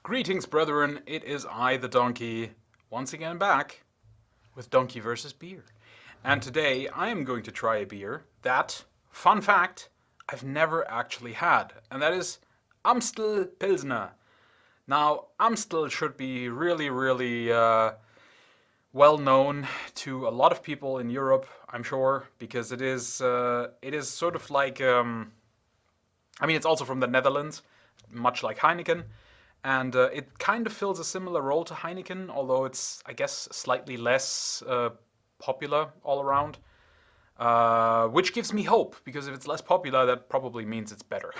Greetings, brethren. It is I, the donkey, once again back with Donkey versus Beer. And today I am going to try a beer that, fun fact, I've never actually had, and that is Amstel Pilsner. Now, Amstel should be really well known to a lot of people in Europe, I'm sure, because it is sort of like it's also from the Netherlands, much like Heineken. And it kind of fills a similar role to Heineken, although it's, I guess, slightly less popular all around. Which gives me hope, because if it's less popular, that probably means it's better.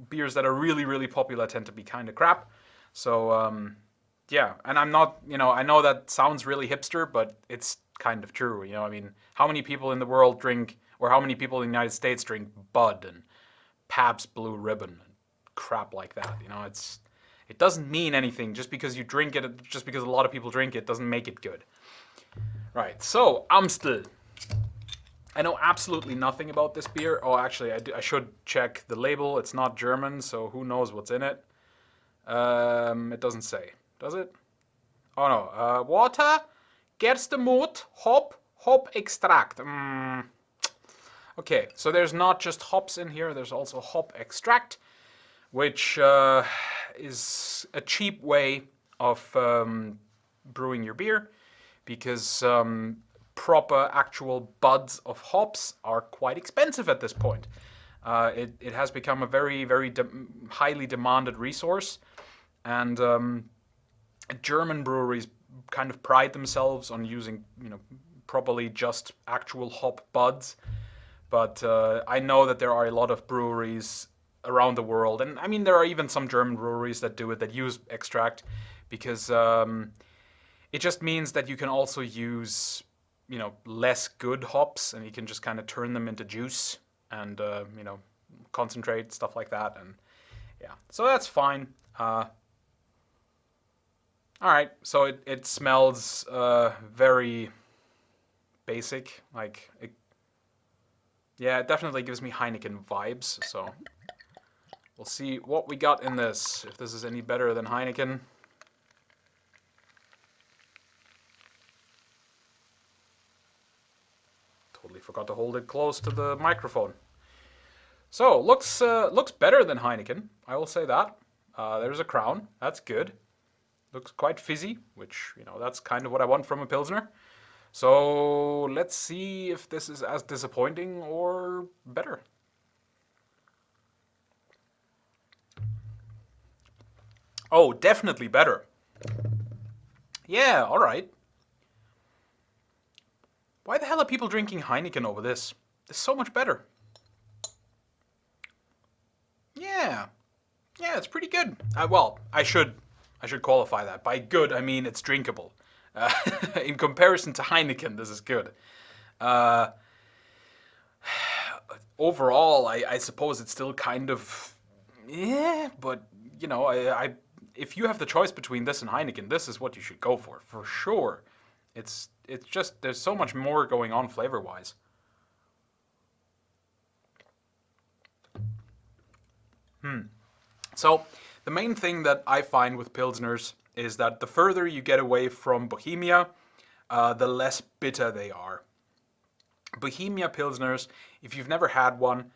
Beers that are really popular tend to be kind of crap. So, yeah, and I'm not, I know that sounds really hipster, but it's kind of true. I mean, how many people in the world drink, or how many people in the United States drink Bud and Pabst Blue Ribbon? Crap like that, it doesn't mean anything just because you drink it, just because a lot of people drink it doesn't make it good. Right, so Amstel. I know absolutely nothing about this beer. Oh, actually, I should check the label. It's not German, so who knows what's in it. It doesn't say, does it? Oh no, water, Gerstemout, hop extract. Okay, so there's not just hops in here, there's also hop extract, which is a cheap way of brewing your beer, because proper actual buds of hops are quite expensive at this point. It has become a very highly demanded resource, and German breweries kind of pride themselves on using properly just actual hop buds. But I know that there are a lot of breweries around the world, and I mean there are even some German breweries that do it, that use extract, because it just means that you can also use less good hops, and you can just kind of turn them into juice and concentrate, stuff like that, and yeah, so that's fine. All right, so it smells very basic, like yeah, it definitely gives me Heineken vibes, so we'll see what we got in this, if this is any better than Heineken. Totally forgot to hold it close to the microphone. So, looks better than Heineken, I will say that. There's a crown, that's good. Looks quite fizzy, which, that's kind of what I want from a Pilsner. So, let's see if this is as disappointing or better. Oh, definitely better. Yeah, alright. Why the hell are people drinking Heineken over this? It's so much better. Yeah. Yeah, it's pretty good. Well, I should qualify that. By good, I mean it's drinkable. In comparison to Heineken, this is good. Overall, I suppose it's still kind of, yeah, but if you have the choice between this and Heineken, this is what you should go for sure. It's just, there's so much more going on flavor-wise. So, the main thing that I find with Pilsners is that the further you get away from Bohemia, the less bitter they are. Bohemia Pilsners, if you've never had one,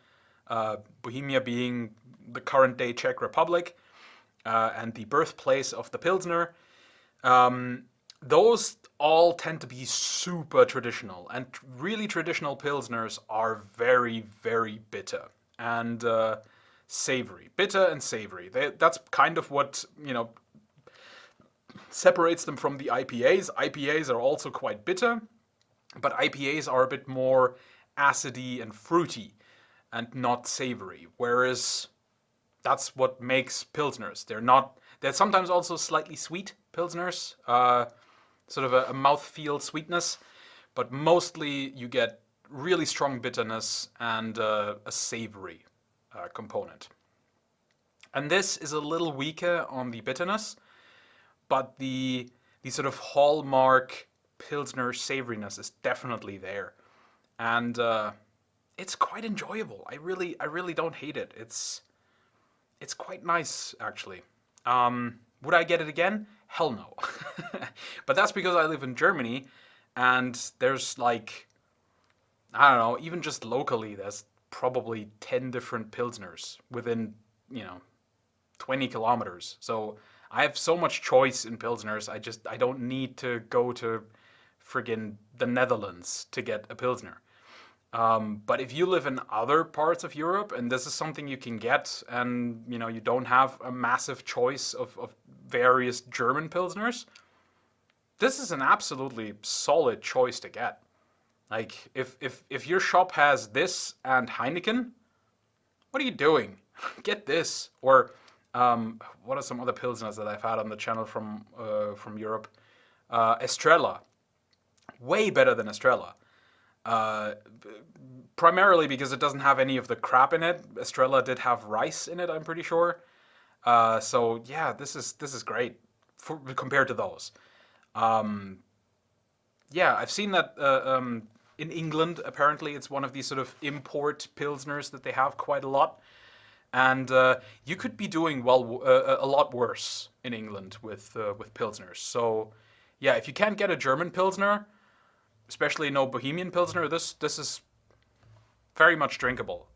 Bohemia being the current day Czech Republic, and the birthplace of the Pilsner, those all tend to be super traditional, and really traditional Pilsners are very bitter and savory. Bitter and savory. That's kind of what, separates them from the IPAs. IPAs are also quite bitter, but IPAs are a bit more acidy and fruity and not savory, whereas that's what makes Pilsners. They're sometimes also slightly sweet Pilsners, sort of a mouthfeel sweetness, but mostly you get really strong bitterness and a savory component. And this is a little weaker on the bitterness, but the sort of hallmark Pilsner savoriness is definitely there, and it's quite enjoyable. I really don't hate it. It's quite nice, actually. Would I get it again? Hell no. But that's because I live in Germany, and there's like, I don't know, even just locally, there's probably 10 different Pilsners within, you know, 20 kilometers. So I have so much choice in Pilsners, I don't need to go to friggin' the Netherlands to get a Pilsner. But if you live in other parts of Europe and this is something you can get, and you know you don't have a massive choice of various German Pilsners, this is an absolutely solid choice to get. Like if your shop has this and Heineken, what are you doing? Get this. Or what are some other Pilsners that I've had on the channel from Europe? Estrella, way better than Estrella. Uh, Primarily because it doesn't have any of the crap in it. Estrella did have rice in it, I'm pretty sure. So yeah, this is great compared to those. Um, yeah, I've seen that in England. Apparently, it's one of these sort of import pilsners that they have quite a lot, and you could be doing well a lot worse in England with pilsners. So yeah, if you can't get a German pilsner, especially no Bohemian pilsner, this is very much drinkable.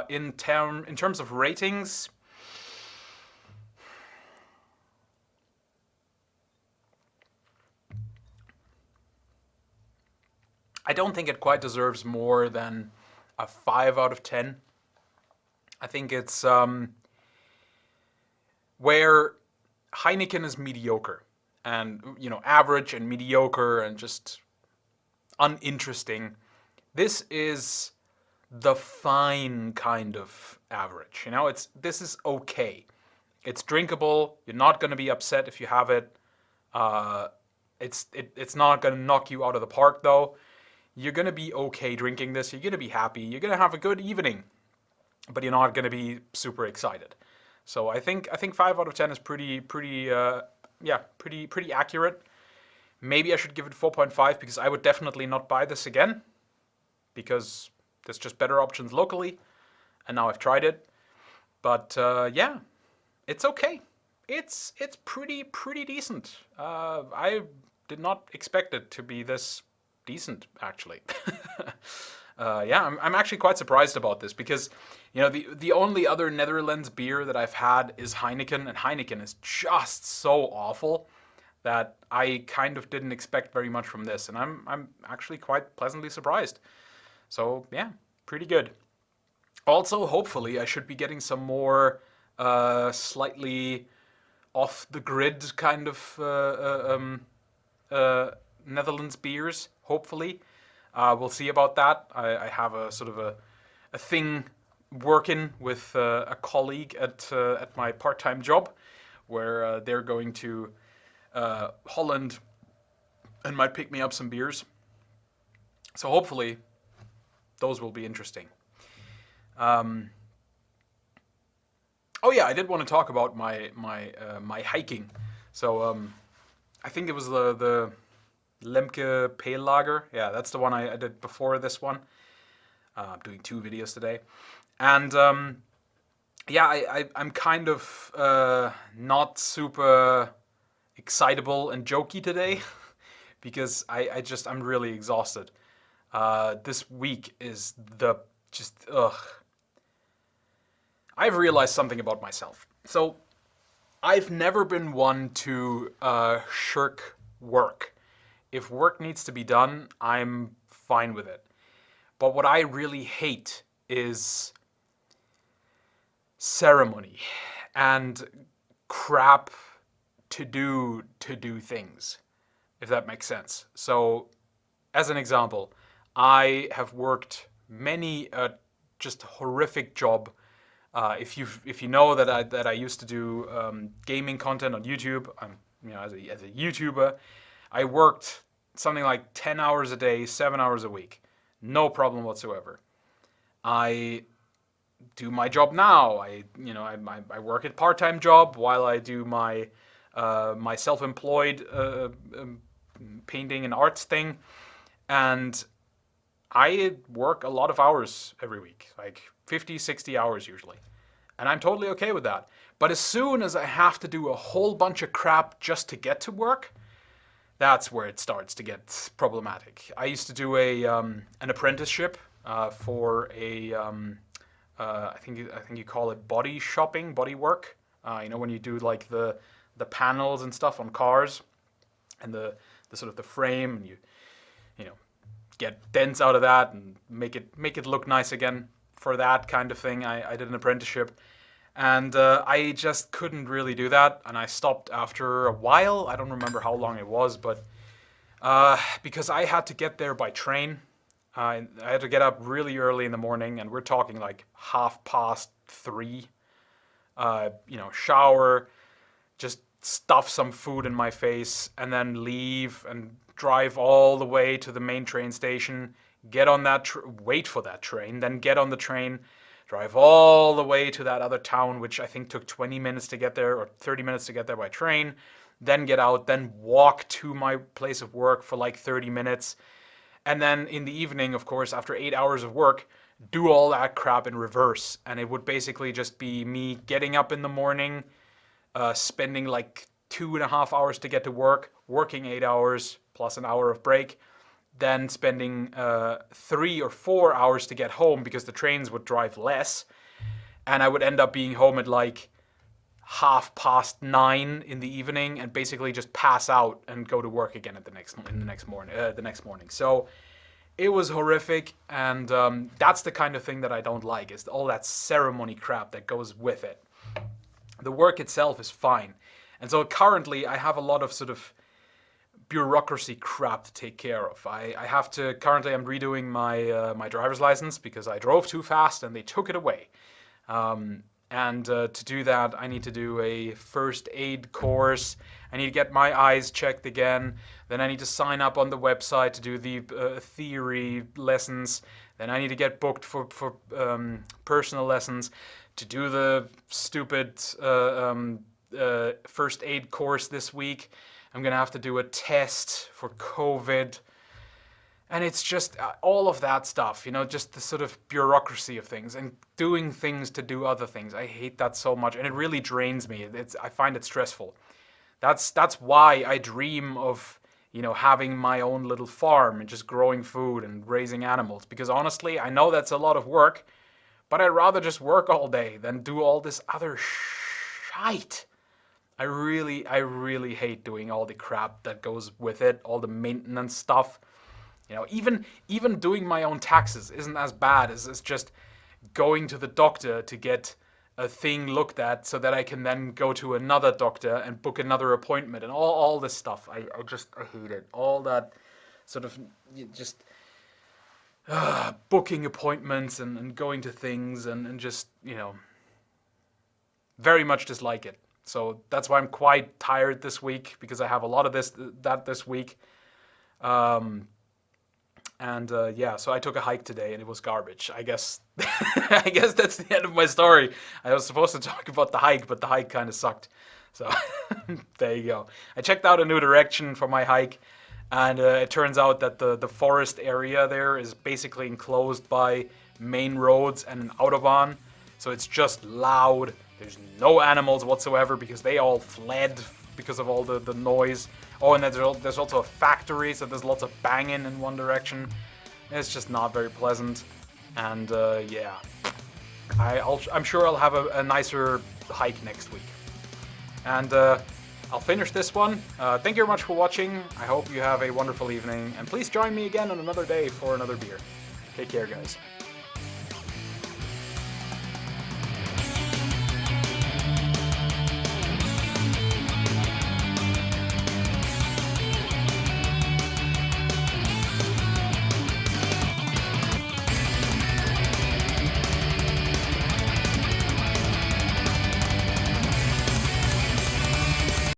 In terms of ratings, I don't think it quite deserves more than a 5 out of 10. I think it's where Heineken is mediocre and you know average and mediocre and just uninteresting. This is the fine kind of average. You know, this is okay. It's drinkable. You're not going to be upset if you have it. Uh, it's not going to knock you out of the park though. You're going to be okay drinking this. You're going to be happy. You're going to have a good evening, but you're not going to be super excited. So I think 5 out of 10 is pretty accurate. Maybe I should give it 4.5 because I would definitely not buy this again because there's just better options locally, and now I've tried it. But yeah, it's okay. It's pretty decent. I did not expect it to be this decent, actually. Yeah, I'm actually quite surprised about this because, you know, the only other Netherlands beer that I've had is Heineken, and Heineken is just so awful that I kind of didn't expect very much from this, and I'm actually quite pleasantly surprised. So yeah, pretty good. Also, hopefully, I should be getting some more slightly off the grid kind of uh, Netherlands beers. Hopefully, we'll see about that. I have a sort of a thing working with a colleague at my part-time job, where they're going to Holland and might pick me up some beers. So hopefully, those will be interesting. Um, oh yeah, I did want to talk about my hiking. So I think it was the Lemke Pale Lager. Yeah, that's the one I did before this one. I'm doing 2 videos today, and yeah, I'm kind of not super excitable and jokey today because I'm really exhausted. This week is the just ugh. I've realized something about myself. So I've never been one to shirk work. If work needs to be done, I'm fine with it. But what I really hate is ceremony and crap to do things, if that makes sense. So, as an example, I have worked many just horrific job. If you know that I used to do gaming content on YouTube, as a YouTuber, I worked something like 10 hours a day, 7 hours a week, no problem whatsoever. I do my job now. I work at part-time job while I do my self-employed painting and arts thing, and I work a lot of hours every week, like 50, 60 hours usually. And I'm totally okay with that. But as soon as I have to do a whole bunch of crap just to get to work, that's where it starts to get problematic. I used to do an apprenticeship for I think you call it body shopping, body work. When you do like the panels and stuff on cars, and the sort of the frame, and you know get dents out of that and make it look nice again. For that kind of thing, I did an apprenticeship, and I just couldn't really do that, and I stopped after a while. I don't remember how long it was, but because I had to get there by train. I had to get up really early in the morning, and we're talking like 3:30. Shower, just stuff some food in my face, and then leave and drive all the way to the main train station, get on that, wait for that train, then get on the train, drive all the way to that other town, which I think took 20 minutes to get there, or 30 minutes to get there by train, then get out, then walk to my place of work for like 30 minutes, and then in the evening, of course, after 8 hours of work, do all that crap in reverse. And it would basically just be me getting up in the morning, spending like 2.5 hours to get to work, working 8 hours plus an hour of break, then spending 3 or 4 hours to get home because the trains would drive less. And I would end up being home at like 9:30 in the evening, and basically just pass out and go to work again the next morning. So it was horrific, and that's the kind of thing that I don't like, is all that ceremony crap that goes with it. The work itself is fine, and so currently I have a lot of sort of bureaucracy crap to take care of. Currently I'm redoing my driver's license because I drove too fast and they took it away. And to do that, I need to do a first aid course. I need to get my eyes checked again. Then I need to sign up on the website to do the theory lessons. Then I need to get booked for personal lessons. To do the stupid first aid course this week, I'm going to have to do a test for COVID. And it's just all of that stuff, just the sort of bureaucracy of things and doing things to do other things. I hate that so much, and it really drains me. I find it stressful. That's why I dream of, having my own little farm and just growing food and raising animals. Because honestly, I know that's a lot of work, but I'd rather just work all day than do all this other shite. I really hate doing all the crap that goes with it, all the maintenance stuff. Even doing my own taxes isn't as bad as just going to the doctor to get a thing looked at so that I can then go to another doctor and book another appointment and all this stuff. I hate it. All that sort of just booking appointments and going to things and just, very much dislike it. So that's why I'm quite tired this week, because I have a lot of this week. So I took a hike today and it was garbage. I guess I guess that's the end of my story. I was supposed to talk about the hike, but the hike kind of sucked. So there you go. I checked out a new direction for my hike, and it turns out that the forest area there is basically enclosed by main roads and an autobahn. So it's just loud. There's no animals whatsoever because they all fled because of all the noise. Oh, and there's also a factory, so there's lots of banging in one direction. It's just not very pleasant. And I'm sure I'll have a nicer hike next week. And I'll finish this one. Thank you very much for watching. I hope you have a wonderful evening. And please join me again on another day for another beer. Take care, guys.